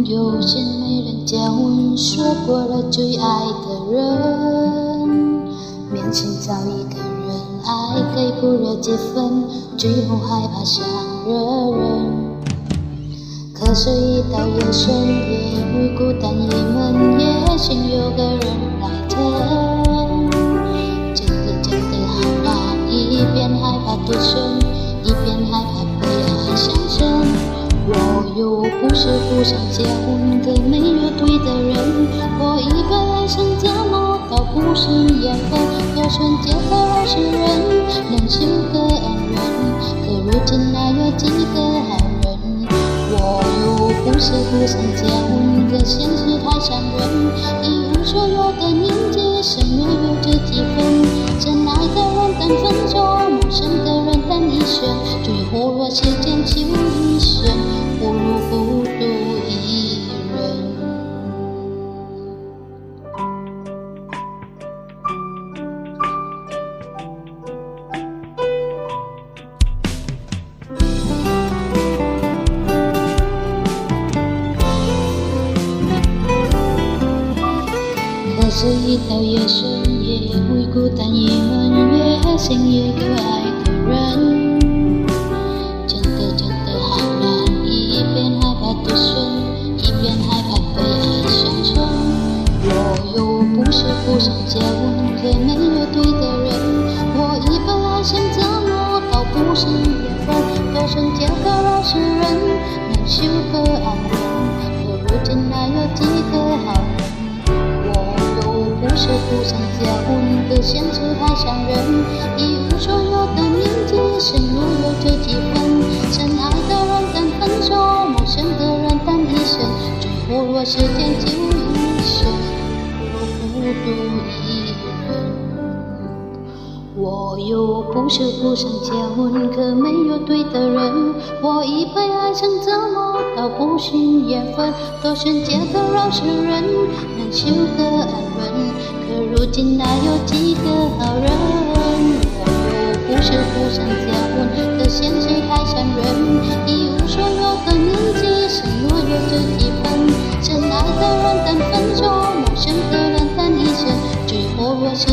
有些没人教我说过了最爱的人，勉强找一个人爱，给不了几分，最后害怕伤了人。可是一到夜深也会孤单一闷，也想有个人来疼。真的好难，一边害怕独身，一边害怕被爱伤身。我又不是不想结婚，可没有对的人。我一个爱上怎么倒不是缘分，多纯洁的20人，能修个恩人。可如今哪有几个好人？我又不是不想结婚，可现实太残忍。一无所有的年纪，生活有这几分。真爱的人等分手，陌生的人等一生。最后若时间就一生，不如孤独一人。可是一到夜深也会孤单一闷，越想越有爱的人。真的好难，一边害怕独身，一边害怕被爱伤身。我又不是不想结婚，可没有对的人。我一本爱上怎么倒不是缘分，多纯洁的20人，能修个安稳。可如今哪有几个好人？不是不想结婚，可现实太伤人。一无所有的年纪，生路有这几分。真爱的人等分手，陌生的人等一生。最后若时间就一生，不如孤独一人。我又不是不想结婚，可没有对的人。我一被爱上怎么倒不是缘分，多纯洁的20人，能修个安稳。可如今哪有几个好人？我又不是不想结婚，可现实太残忍。一无所有的年纪，生活有这几分。真爱的人等分手，陌生的人等一生。最后若是